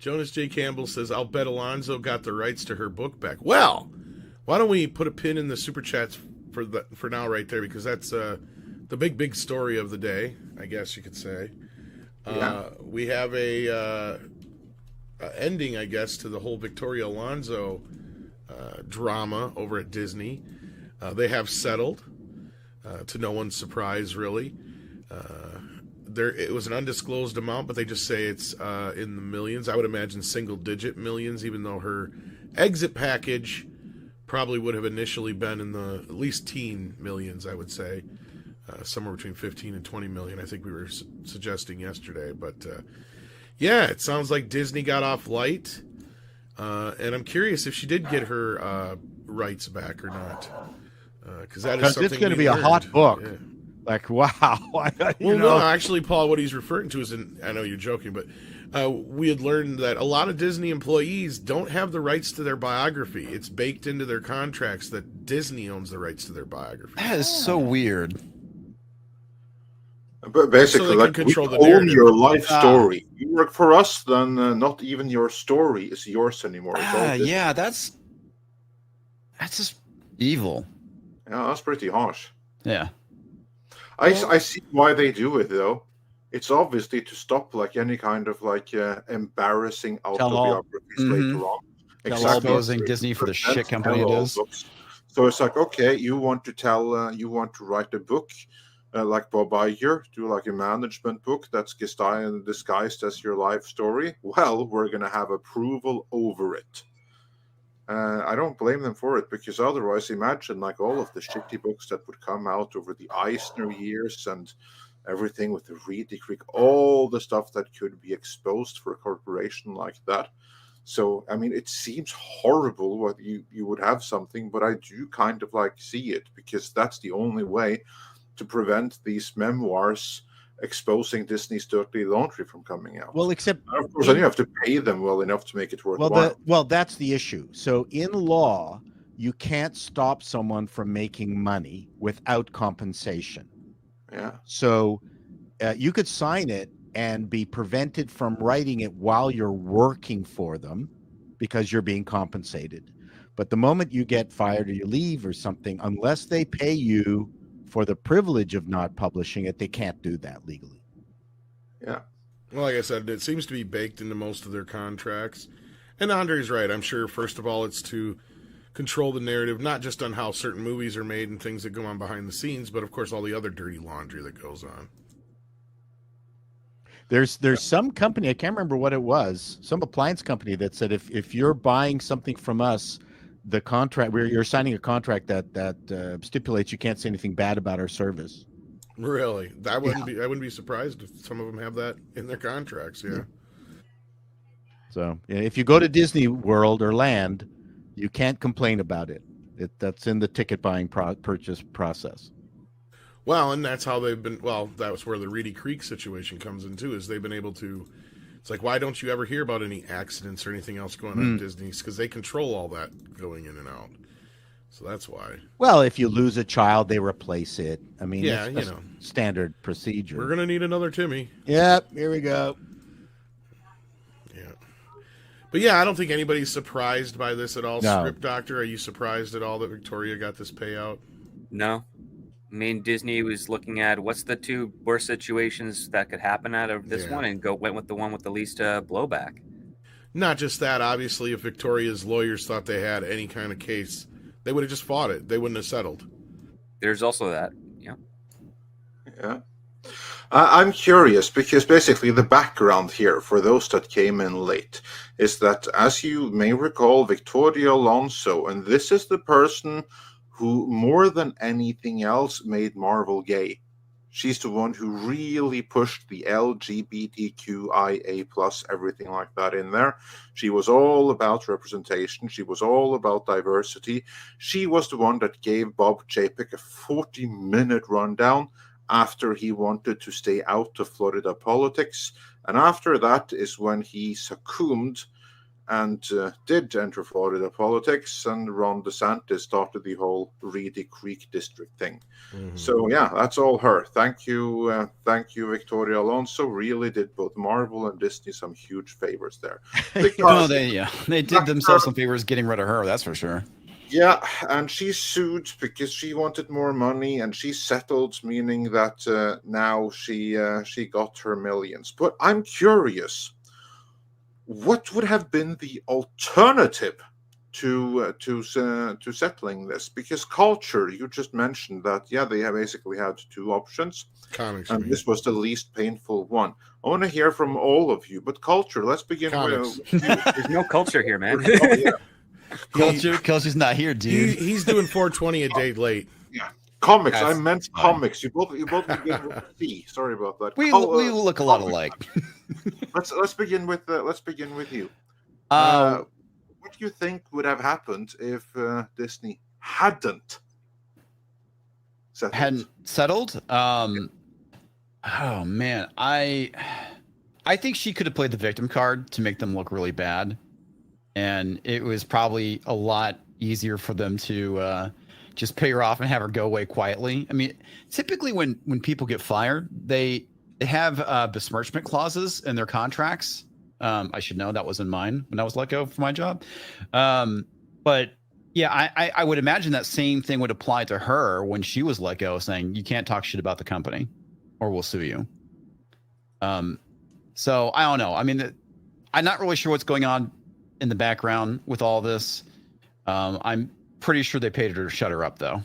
Jonas J. Campbell says, I'll bet Alonso got the rights to her book back. Well, why don't we put a pin in the super chats for now right there, because that's the big story of the day, I guess you could say. Yeah. We have a ending, I guess, to the whole Victoria Alonso drama over at Disney. They have settled, to no one's surprise, really. It was an undisclosed amount, but they just say it's in the millions. I would imagine single-digit millions, even though her exit package probably would have initially been in the at least teen millions, I would say. Somewhere between 15 and 20 million, I think we were suggesting yesterday. But, yeah, it sounds like Disney got off light. And I'm curious if she did get her rights back or not. Because that is something it's going to be a hot book. Yeah. Like, wow. No, actually, Paul, what he's referring to is, I know you're joking, but we had learned that a lot of Disney employees don't have the rights to their biography. It's baked into their contracts that Disney owns the rights to their biography. That is so weird. But basically, so like, we own your life story. You work for us, then not even your story is yours anymore. Yeah, that's just evil. Yeah, that's pretty harsh. Yeah. I see why they do it, though. It's obviously to stop like any kind of like embarrassing autobiographies later on. Exposing Disney for the shit company it is. So it's like, okay, you want to write a book like Bob Iger, do like a management book that's disguised as your life story. Well, we're going to have approval over it. I don't blame them for it, because otherwise, imagine like all of the shitty books that would come out over the Eisner years and everything with the Reed Creek, all the stuff that could be exposed for a corporation like that. So, I mean, it seems horrible what you would have something, but I do kind of like see it, because that's the only way to prevent these memoirs exposing Disney's dirty laundry from coming out. Well, except, and of course, then you have to pay them well enough to make it worthwhile. Well, that's the issue. So in law, you can't stop someone from making money without compensation. Yeah. So you could sign it and be prevented from writing it while you're working for them because you're being compensated. But the moment you get fired or you leave or something, unless they pay you for the privilege of not publishing it, they can't do that legally. Yeah. Well, like I said, it seems to be baked into most of their contracts. And Andre's right. I'm sure, first of all, it's to control the narrative, not just on how certain movies are made and things that go on behind the scenes, but, of course, all the other dirty laundry that goes on. There's some company, I can't remember what it was, some appliance company that said if you're buying something from us, the contract where you're signing a contract that stipulates you can't say anything bad about our service. Really? I wouldn't be surprised if some of them have that in their contracts. Yeah. So if you go to Disney World or Land, you can't complain about it. That's in the ticket buying purchase process. Well, and that's how they've been. Well, that was where the Reedy Creek situation comes in too. Is they've been able to. It's like, why don't you ever hear about any accidents or anything else going on at Disney's? Because they control all that going in and out. So that's why. Well, if you lose a child, they replace it. I mean, yeah, that's standard procedure. We're gonna need another Timmy. Yep, here we go. Yeah, but yeah, I don't think anybody's surprised by this at all. No. Script Doctor, are you surprised at all that Victoria got this payout? No. I mean, Disney was looking at what's the two worst situations that could happen out of this one, and went with the one with the least blowback. Not just that, obviously, if Victoria's lawyers thought they had any kind of case, they would have just fought it. They wouldn't have settled. There's also that, yeah. Yeah. I'm curious, because basically the background here, for those that came in late, is that, as you may recall, Victoria Alonso, and this is the person who, more than anything else, made Marvel gay. She's the one who really pushed the LGBTQIA+, everything like that in there. She was all about representation. She was all about diversity. She was the one that gave Bob Chapek a 40-minute rundown after he wanted to stay out of Florida politics. And after that is when he succumbed and did enter Florida politics, and Ron DeSantis started the whole Reedy Creek district thing. So yeah, that's all her. Thank you, Victoria Alonso. Really did both Marvel and Disney some huge favors there. Oh, they did themselves some favors getting rid of her. That's for sure. Yeah, and she sued because she wanted more money, and she settled, meaning that now she got her millions. But I'm curious, what would have been the alternative to settling this? Because Culture, you just mentioned that, yeah, they have basically had two options, Comics, and this was the least painful one. I want to hear from all of you, but Culture, let's begin with you. There's no culture here, man. Oh, yeah. Culture's not here, dude. He's doing 420 a day late. Yeah. Comics. That's I meant fine. comics. You both begin with C. Sorry about that. We look a lot alike. Let's begin with you. Um, What do you think would have happened if Disney hadn't settled? Oh man, I think she could have played the victim card to make them look really bad, and it was probably a lot easier for them to just pay her off and have her go away quietly. I mean, typically when people get fired, they have besmirchment clauses in their contracts. I should know that was in mine when I was let go for my job. But yeah, I would imagine that same thing would apply to her when she was let go, saying you can't talk shit about the company or we'll sue you. So I don't know. I mean, I'm not really sure what's going on in the background with all this. I'm pretty sure they paid her to shut her up, though,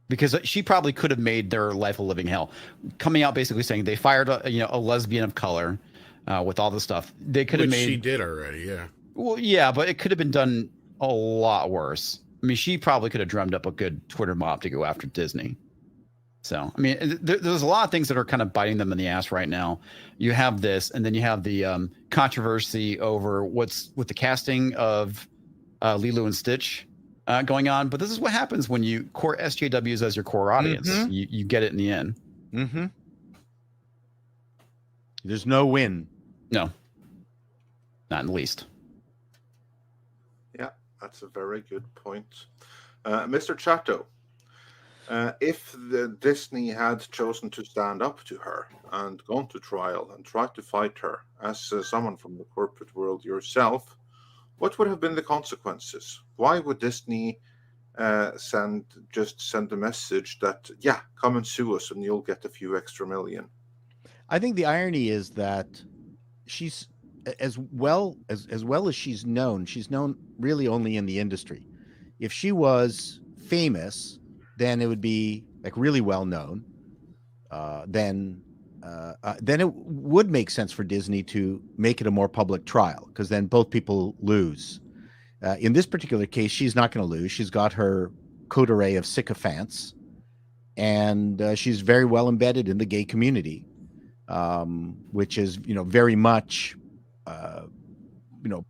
because she probably could have made their life a living hell. Coming out basically saying they fired a lesbian of color with all this stuff. They could have made. She did already, yeah. Well, yeah, but it could have been done a lot worse. I mean, she probably could have drummed up a good Twitter mob to go after Disney. So, I mean, there's a lot of things that are kind of biting them in the ass right now. You have this, and then you have the controversy over what's with the casting of Lilo and Stitch going on. But this is what happens when you core SJWs as your core audience. Mm-hmm. You get it in the end. Mm-hmm. There's no win. No, not in the least. Yeah, that's a very good point. Mr. Chato, if the Disney had chosen to stand up to her and gone to trial and tried to fight her as someone from the corporate world yourself, what would have been the consequences? Why would Disney send a message that, yeah, come and sue us and you'll get a few extra million? I think the irony is that she's as well as she's known really only in the industry. If she was famous, then it would be like really well known. Then it would make sense for Disney to make it a more public trial, because then both people lose. In this particular case, she's not going to lose. She's got her coterie of sycophants, and she's very well embedded in the gay community, which is very much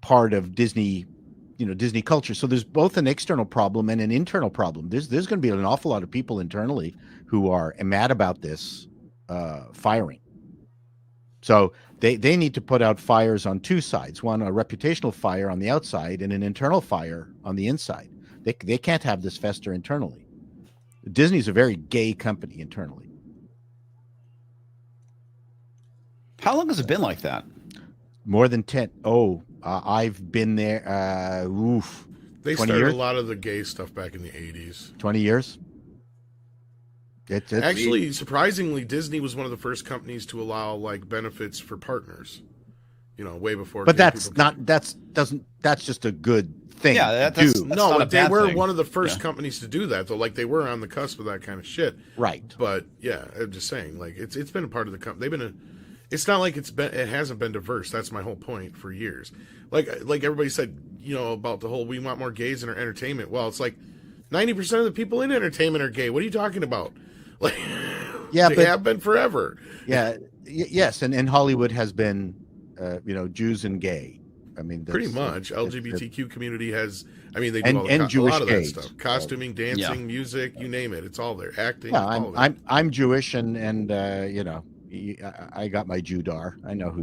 part of Disney. Disney culture. So there's both an external problem and an internal problem. There's going to be an awful lot of people internally who are mad about this firing. So they need to put out fires on two sides: one, a reputational fire on the outside, and an internal fire on the inside. They can't have this fester internally. Disney's a very gay company internally. How long has it been like that? More than 10. I've been there. They 20 started years? a lot of the gay stuff back in the 80s. 20 years. Actually, surprisingly, Disney was one of the first companies to allow like benefits for partners. Way before. But that's just a good thing. Yeah, to do. that's no, not a they bad were thing. one of the first companies to do that, though. Like they were on the cusp of that kind of shit. Right. But yeah, I'm just saying, like it's been a part of the company. It's not like it hasn't been diverse. That's my whole point for years. Like everybody said, about the whole we want more gays in our entertainment. Well, it's like 90% of the people in entertainment are gay. What are you talking about? Like, Yeah, they have been forever. Yeah. Yes, and Hollywood has been, Jews and gay. I mean, Pretty much, LGBTQ community has. I mean, they do And- all and a Jewish lot of gays. that stuff: costuming, dancing, music, you name it. It's all there. Acting. Yeah, all of it. I'm Jewish, and I got my Judar. I know who.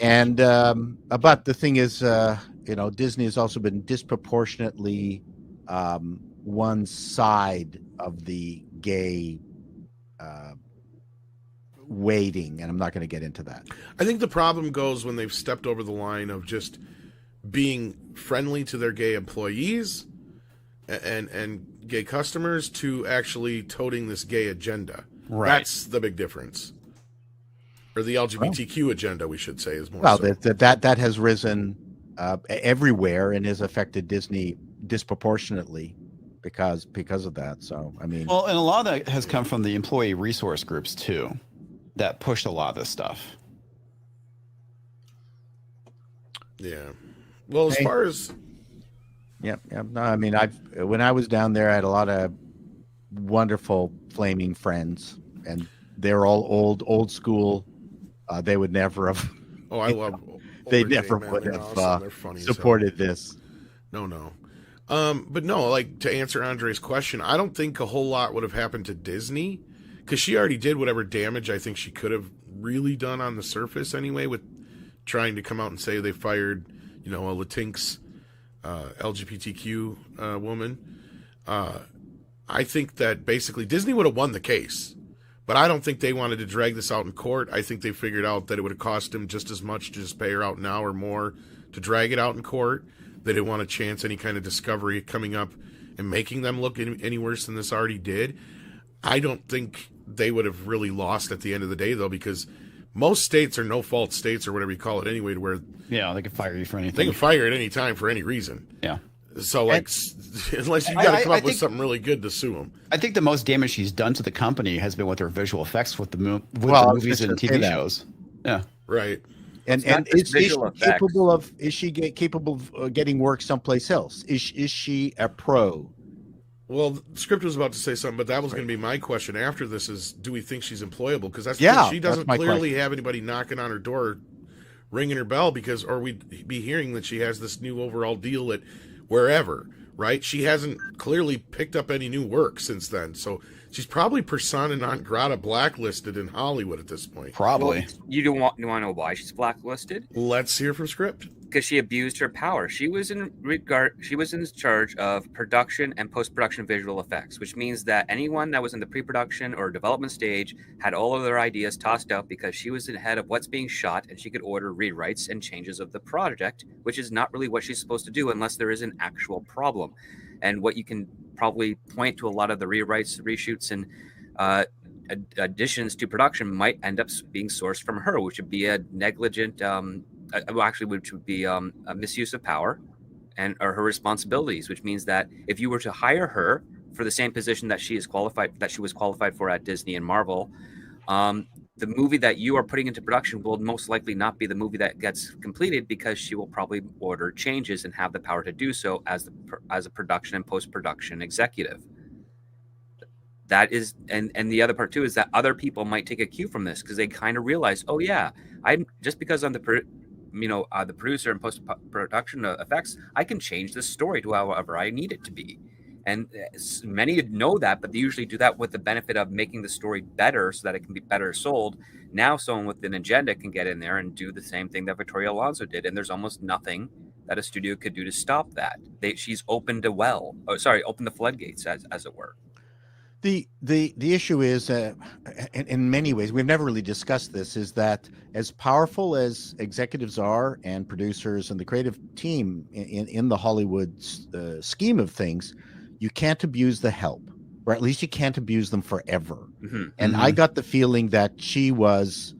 And but the thing is, you know, Disney has also been disproportionately one side of the gay waiting, and I'm not going to get into that. I think the problem goes when they've stepped over the line of just being friendly to their gay employees and gay customers to actually toting this gay agenda. Right. That's the big difference. Or the LGBTQ agenda, we should say, is more Well, so. that has risen everywhere and has affected Disney disproportionately because of that. So, I mean, Well, and a lot of that has come from the employee resource groups too, that pushed a lot of this stuff. Yeah. Well, as far as yeah. No, I mean, when I was down there, I had a lot of wonderful flaming friends, and they're all old school. They would never have. oh, I love. They older never gay men. would They're have awesome. They're funny as hell. supported this. No. But no, like to answer Andre's question, I don't think a whole lot would have happened to Disney because she already did whatever damage I think she could have really done on the surface anyway with trying to come out and say they fired, you know, a Latinx LGBTQ woman. I think that basically Disney would have won the case, but I don't think they wanted to drag this out in court. I think they figured out that it would have cost them just as much to just pay her out now or more to drag it out in court. They didn't want to chance any kind of discovery coming up and making them look any worse than this already did. I don't think they would have really lost at the end of the day, though, because most states are no-fault states or whatever you call it anyway, to where Yeah, they can fire you for anything. they can fire at any time for any reason. Yeah. So, like, unless you got to come I up with think- something really good to sue them. I think the most damage she's done to the company has been with her visual effects with the, Well, I the was movies just and gonna say TV that. shows. Yeah. Right. And not just is she visual effects. capable of getting work someplace else? Is she a pro? Well, the script was about to say something, but that was going to be my question after this is, do we think she's employable? Because that's Yeah, she that's doesn't my clearly have anybody knocking on her door, ringing her bell, because, or we'd be hearing that she has this new overall deal at wherever, right? She hasn't clearly picked up any new work since then. So she's probably persona non grata blacklisted in Hollywood at this point. Probably. You don't want to know why she's blacklisted? Let's hear from script. Because she abused her power. She was in charge of production and post-production visual effects, which means that anyone that was in the pre-production or development stage had all of their ideas tossed out because she was ahead of what's being shot, and she could order rewrites and changes of the project, which is not really what she's supposed to do unless there is an actual problem. And what you can probably point to, a lot of the rewrites, reshoots, and additions to production might end up being sourced from her, which would be a negligent which would be a misuse of power and or her responsibilities, which means that if you were to hire her for the same position that she was qualified for at Disney and Marvel, the movie that you are putting into production will most likely not be the movie that gets completed, because she will probably order changes and have the power to do so as a production and post-production executive. That is, and the other part too is that other people might take a cue from this, because they kind of realize, oh yeah, I'm just because I'm the producer and post-production effects, I can change the story to however I need it to be. And many know that, but they usually do that with the benefit of making the story better so that it can be better sold. Now someone with an agenda can get in there and do the same thing that Victoria Alonso did, and there's almost nothing that a studio could do to stop that. She's opened opened the floodgates, as it were. The issue is, in many ways, we've never really discussed this, is that as powerful as executives are and producers and the creative team in the Hollywood scheme of things, you can't abuse the help, or at least you can't abuse them forever. Mm-hmm. And I got the feeling that she was,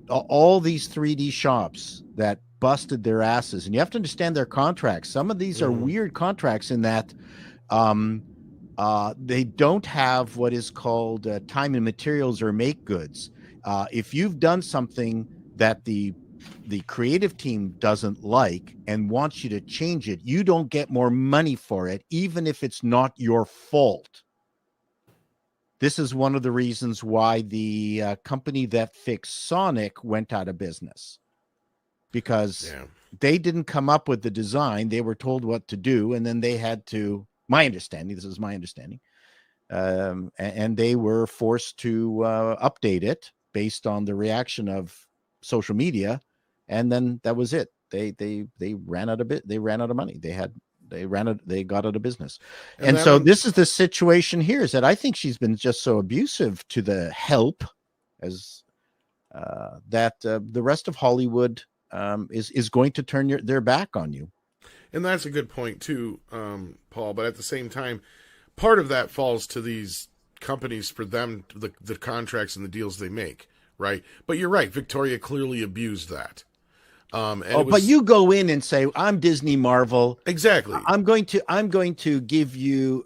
all these 3D shops that busted their asses, and you have to understand their contracts. Some of these are weird contracts in that they don't have what is called time and materials or make goods. If you've done something that the creative team doesn't like and wants you to change it, you don't get more money for it, even if it's not your fault. This is one of the reasons why the company that fixed Sonic went out of business, because they didn't come up with the design. They were told what to do, and then they had to, this is my understanding, and they were forced to update it based on the reaction of social media, and then that was it. They ran out of They ran out of money. They got out of business. And so this is the situation here, is that I think she's been just so abusive to the help as that the rest of Hollywood is going to turn their back on you. And that's a good point too, Paul. But at the same time, part of that falls to these companies for them, the contracts and the deals they make, right? But you're right. Victoria clearly abused that. But you go in and say, I'm Disney Marvel. Exactly. I'm going to give you,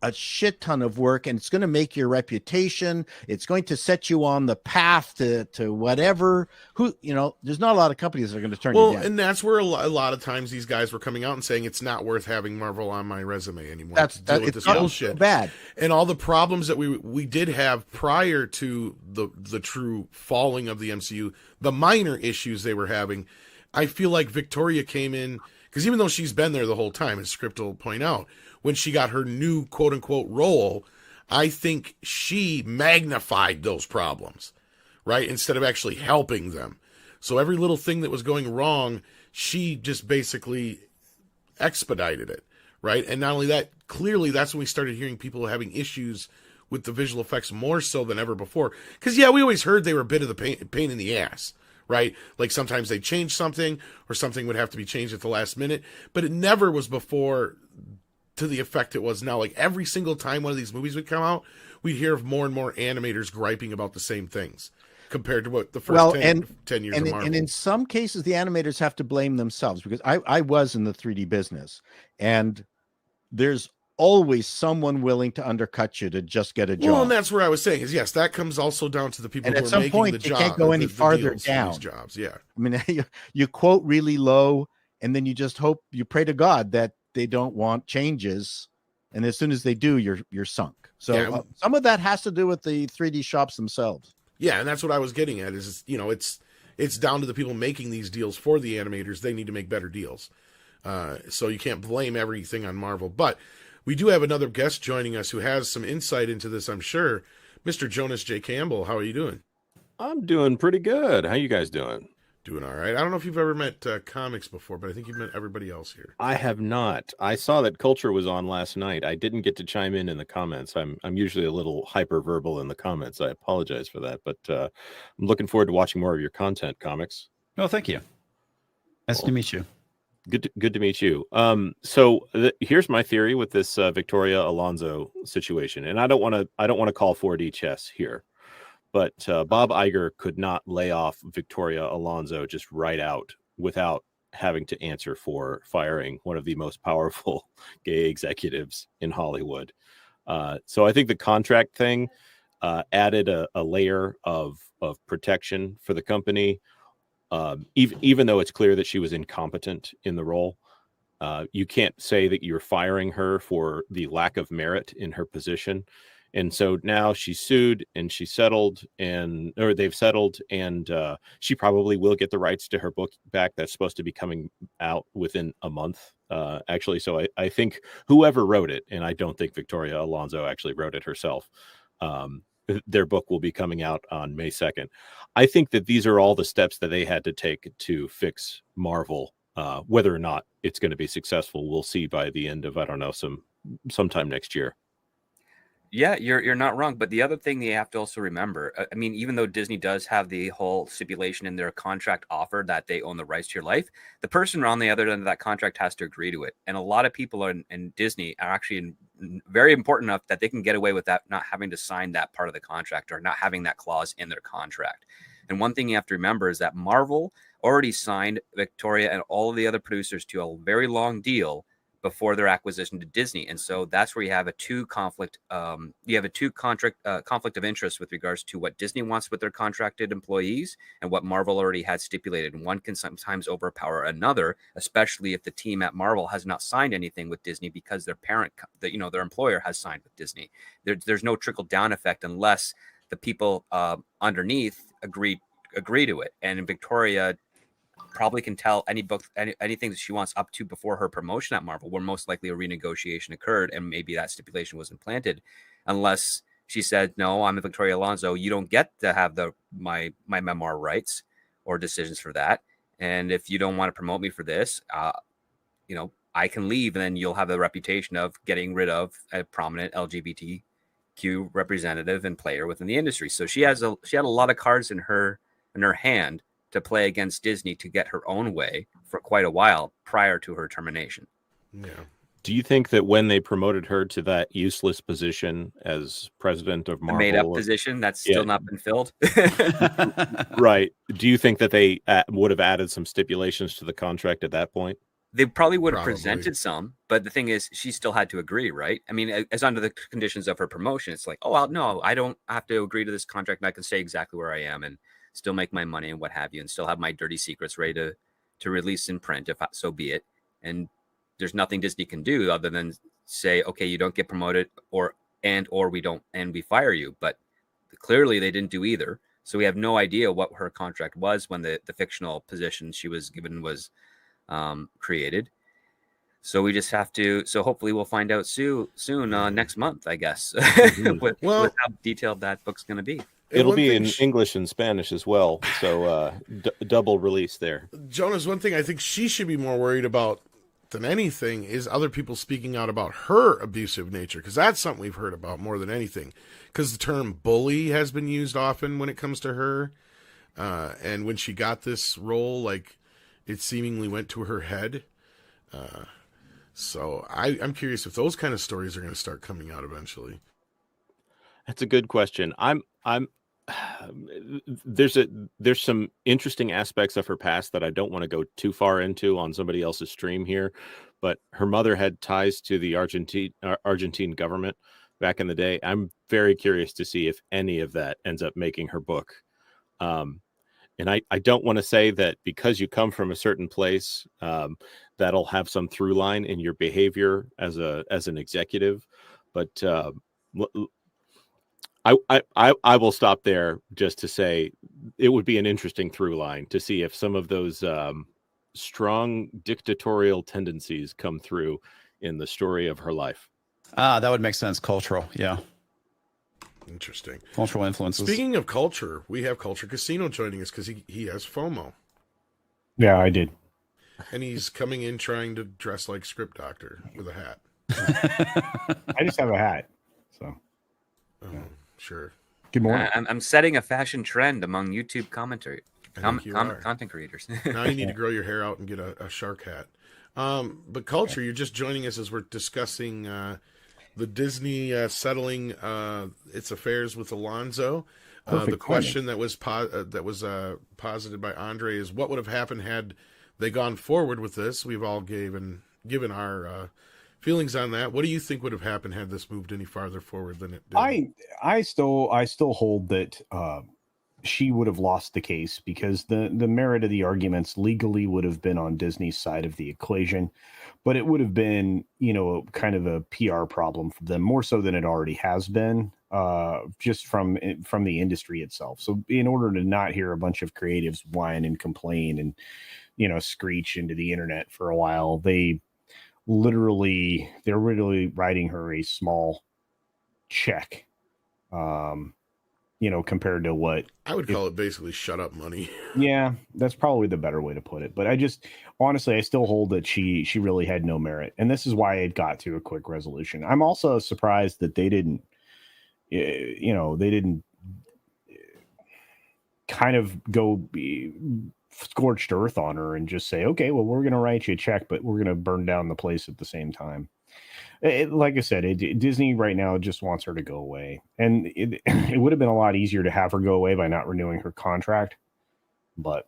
a shit ton of work, and it's going to make your reputation. It's going to set you on the path to whatever. There's not a lot of companies that are going to turn you down. And that's where a lot of times these guys were coming out and saying it's not worth having Marvel on my resume anymore. It's not bullshit. Bad. And all the problems that we did have prior to the true falling of the MCU, the minor issues they were having, I feel like Victoria came in, because even though she's been there the whole time, as Script will point out, when she got her new quote-unquote role, I think she magnified those problems, right, instead of actually helping them. So every little thing that was going wrong, she just basically expedited it, right? And not only that, clearly that's when we started hearing people having issues with the visual effects more so than ever before. Because, we always heard they were a bit of the pain in the ass, right? Like sometimes they'd change something or something would have to be changed at the last minute. But it never was before to the effect it was now. Like every single time one of these movies would come out, we'd hear of more and more animators griping about the same things compared to what the first 10 years of Marvel. And in some cases, the animators have to blame themselves, because I was in the 3D business, and there's always someone willing to undercut you to just get a job. Well, and that's where I was saying is, yes, that comes also down to the people who are making the job. You can't go any farther down. Jobs, yeah. I mean, you quote really low, and then you just you pray to God that they don't want changes, and as soon as they do, you're sunk. So some of that has to do with the 3D shops themselves. Yeah, and that's what I was getting at. Is it's down to the people making these deals for the animators. They need to make better deals. So you can't blame everything on Marvel, but we do have another guest joining us who has some insight into this, I'm sure. Mr. Jonas J. Campbell, how are you doing? I'm doing pretty good. How you guys doing? Doing all right. I don't know if you've ever met comics before, but I think you've met everybody else here. I have not. I saw that Culture was on last night. I didn't get to chime in the comments. I'm usually a little hyper-verbal in the comments. I apologize for that, but I'm looking forward to watching more of your content, Comics. Oh, thank you. Nice to meet you. Good to meet you. So here's my theory with this Victoria Alonso situation, and I don't want to call 4D chess here, but Bob Iger could not lay off Victoria Alonso just right out without having to answer for firing one of the most powerful gay executives in Hollywood. So I think the contract thing added a layer of protection for the company. Even though it's clear that she was incompetent in the role, you can't say that you're firing her for the lack of merit in her position. And so now she's sued and they've settled, and she probably will get the rights to her book back. That's supposed to be coming out within a month, actually. So I think whoever wrote it, and I don't think Victoria Alonso actually wrote it herself, their book will be coming out on May 2nd. I think that these are all the steps that they had to take to fix Marvel. Whether or not it's going to be successful, we'll see by the end of, I don't know, sometime next year. Yeah, you're not wrong. But the other thing you have to also remember, I mean, even though Disney does have the whole stipulation in their contract offer that they own the rights to your life, the person on the other end of that contract has to agree to it. And a lot of people in Disney are actually very important enough that they can get away with that, not having to sign that part of the contract or not having that clause in their contract. And one thing you have to remember is that Marvel already signed Victoria and all of the other producers to a very long deal before their acquisition to Disney. And so that's where you have a conflict of interest with regards to what Disney wants with their contracted employees and what Marvel already had stipulated. And one can sometimes overpower another, especially if the team at Marvel has not signed anything with Disney because their parent, their employer has signed with Disney. There's no trickle down effect unless the people underneath agree to it. And in Victoria probably can tell anything that she wants up to before her promotion at Marvel, where most likely a renegotiation occurred and maybe that stipulation was implanted, unless she said, no, I'm a Victoria Alonso, you don't get to have my memoir rights. or decisions for that. And if you don't want to promote me for this, you know, I can leave, and then you'll have the reputation of getting rid of a prominent LGBTQ representative and player within the industry. So she had a lot of cards in her hand to play against Disney to get her own way for quite a while prior to her termination. Yeah. Do you think that when they promoted her to that useless position as president of Marvel, the made-up position that's still not been filled, right? Do you think that they would have added some stipulations to the contract at that point? They probably would have presented some, but the thing is, she still had to agree, right? I mean, as under the conditions of her promotion, it's like, oh, well, no, I don't have to agree to this contract, and I can stay exactly where I am and still make my money and what have you, and still have my dirty secrets ready to release in print, if so be it. And there's nothing Disney can do other than say, okay, you don't get promoted, or we fire you. But clearly they didn't do either. So we have no idea what her contract was when the fictional position she was given was created. So we just have to. So hopefully we'll find out soon next month, I guess, with how detailed that book's going to be. It'll be in English and Spanish as well. So double release there. Jonas, one thing I think she should be more worried about than anything is other people speaking out about her abusive nature, because that's something we've heard about more than anything. Because the term bully has been used often when it comes to her, and when she got this role, like, it seemingly went to her head. So I'm curious if those kind of stories are going to start coming out eventually. That's a good question. There's some interesting aspects of her past that I don't want to go too far into on somebody else's stream here, but her mother had ties to the Argentine government back in the day. I'm very curious to see if any of that ends up making her book. And I don't want to say that because you come from a certain place, that'll have some through line in your behavior as an executive, but I will stop there just to say it would be an interesting through line to see if some of those strong dictatorial tendencies come through in the story of her life. That would make sense. Cultural. Yeah. Interesting. Cultural influences. Speaking of culture, we have Culture Casino joining us because he has FOMO. Yeah, I did. And he's coming in trying to dress like Script Doctor with a hat. I just have a hat. So. Sure. Good morning. I'm setting a fashion trend among YouTube content creators. Now you need to grow your hair out and get a shark hat. But Culture, you're just joining us as we're discussing the Disney settling its affairs with Alonso. The question that was posited by Andre is, what would have happened had they gone forward with this? We've all given our feelings on that. What do you think would have happened had this moved any farther forward than it did? I still hold that she would have lost the case, because the merit of the arguments legally would have been on Disney's side of the equation, but it would have been, kind of a PR problem for them, more so than it already has been, just from the industry itself. So in order to not hear a bunch of creatives whine and complain and, screech into the internet for a while, they're literally writing her a small check, compared to what I would call it basically shut up money. Yeah, that's probably the better way to put it. But I still hold that she really had no merit. And this is why it got to a quick resolution. I'm also surprised that they didn't kind of go scorched earth on her and just say, okay, well, we're going to write you a check, but we're going to burn down the place at the same time. Like I said, Disney right now just wants her to go away. And it would have been a lot easier to have her go away by not renewing her contract, but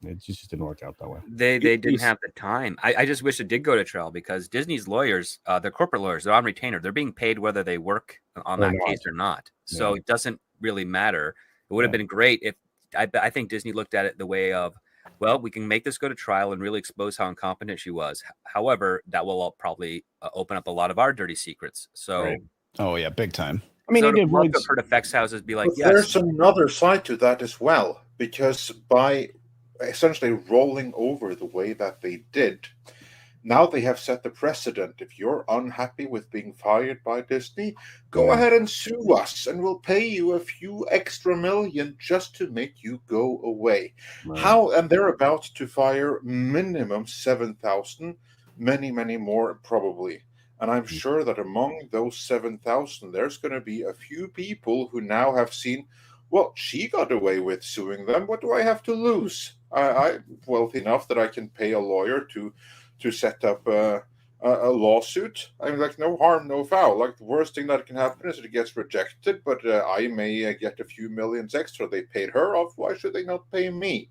it just didn't work out that way. They didn't have the time. I just wish it did go to trial, because Disney's lawyers, they're corporate lawyers, they're on retainer. They're being paid whether they work on that case or not. So It doesn't really matter. It would have been great if I think Disney looked at it the way of, well, we can make this go to trial and really expose how incompetent she was. However, that will probably open up a lot of our dirty secrets. So, right. Oh yeah, big time. I mean, it avoids her effects houses be like, but yes. There's another side to that as well, because by essentially rolling over the way that they did, Now they have set the precedent. If you're unhappy with being fired by Disney, go ahead and sue us, and we'll pay you a few extra million just to make you go away. Right. And they're about to fire minimum 7,000, many more probably. And I'm sure that among those 7,000, there's going to be a few people who now have seen, well, she got away with suing them. What do I have to lose? I'm wealthy enough that I can pay a lawyer to set up a lawsuit. I'm like, no harm, no foul. Like, the worst thing that can happen is it gets rejected, but I may get a few millions extra. They paid her off. Why should they not pay me?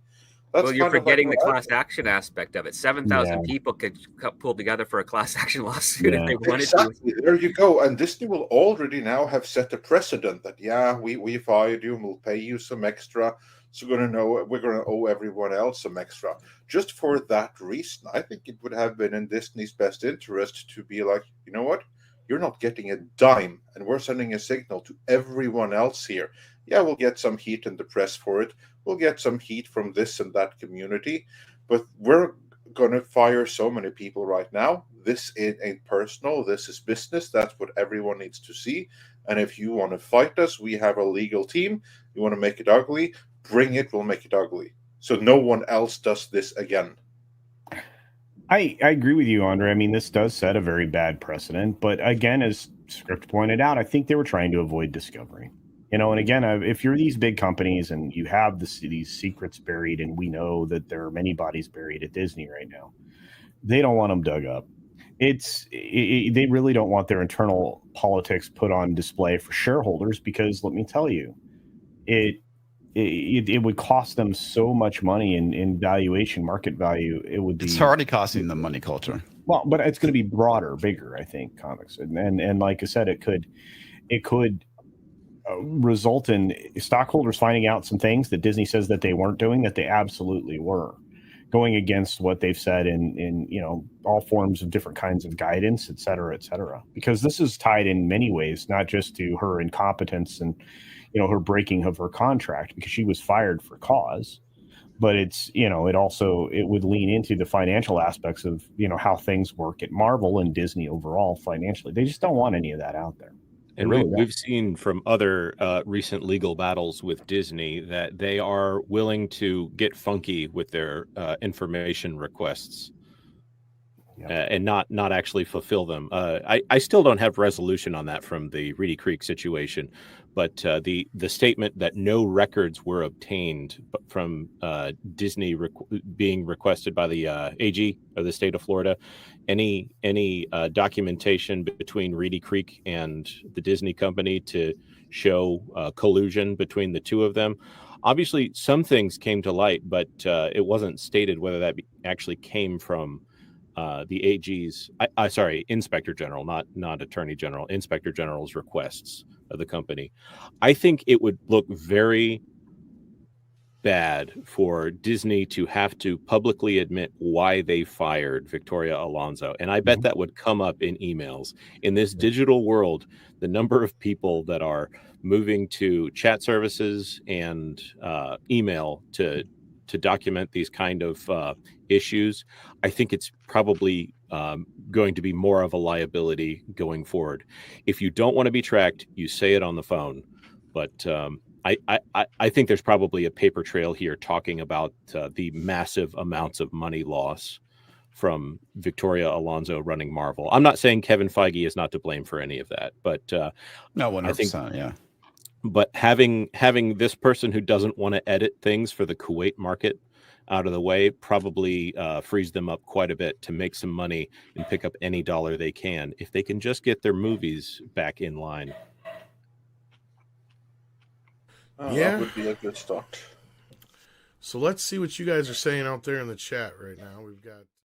That's Well, you're kind of like forgetting the what I class action aspect of it. 7,000 Yeah. people could pull together for a class action lawsuit if Yeah. they wanted to. Exactly. There you go. And Disney will already now have set a precedent that, yeah, we fired you and we'll pay you some extra. So we're going to owe everyone else some extra. Just for that reason, I think it would have been in Disney's best interest to be like, you know what? You're not getting a dime, and we're sending a signal to everyone else here. Yeah, we'll get some heat in the press for it. We'll get some heat from this and that community, but we're going to fire so many people right now. This ain't personal. This is business. That's what everyone needs to see. And if you want to fight us, we have a legal team. You want to make it ugly? Bring it. We'll make it ugly. So no one else does this again. I agree with you, Andre. I mean, this does set a very bad precedent. But again, as Script pointed out, I think they were trying to avoid discovery. And again, if you're these big companies and you have these secrets buried, and we know that there are many bodies buried at Disney right now, they don't want them dug up. They really don't want their internal politics put on display for shareholders, because let me tell you, it would cost them so much money in valuation, market value. It would be. It's already costing them money, culture. Well, but it's going to be broader, bigger, I think, comics, and like I said, it could result in stockholders finding out some things that Disney says that they weren't doing, that they absolutely were, going against what they've said in all forms of different kinds of guidance, et cetera, because this is tied in many ways, not just to her incompetence and her breaking of her contract, because she was fired for cause, but it's it would lean into the financial aspects of how things work at Marvel and Disney overall financially. They just don't want any of that out there. And really we've seen from other recent legal battles with Disney that they are willing to get funky with their information requests. And not actually fulfill them. I still don't have resolution on that from the Reedy Creek situation, but the statement that no records were obtained from Disney being requested by the AG of the state of Florida, any documentation between Reedy Creek and the Disney company to show collusion between the two of them. Obviously, some things came to light, but it wasn't stated whether that actually came from the AG's, Inspector General, not Attorney General, Inspector General's requests of the company. I think it would look very bad for Disney to have to publicly admit why they fired Victoria Alonso. And I bet that would come up in emails. In this digital world, the number of people that are moving to chat services and email to document these kind of issues, I think it's probably going to be more of a liability going forward. If you don't want to be tracked, you say it on the phone. But I think there's probably a paper trail here talking about the massive amounts of money loss from Victoria Alonso running Marvel. I'm not saying Kevin Feige is not to blame for any of that, but no, 100%, I think, yeah. But having this person who doesn't want to edit things for the Kuwait market out of the way probably frees them up quite a bit to make some money and pick up any dollar they can if they can just get their movies back in line. That would be a good start. So let's see what you guys are saying out there in the chat right now. We've got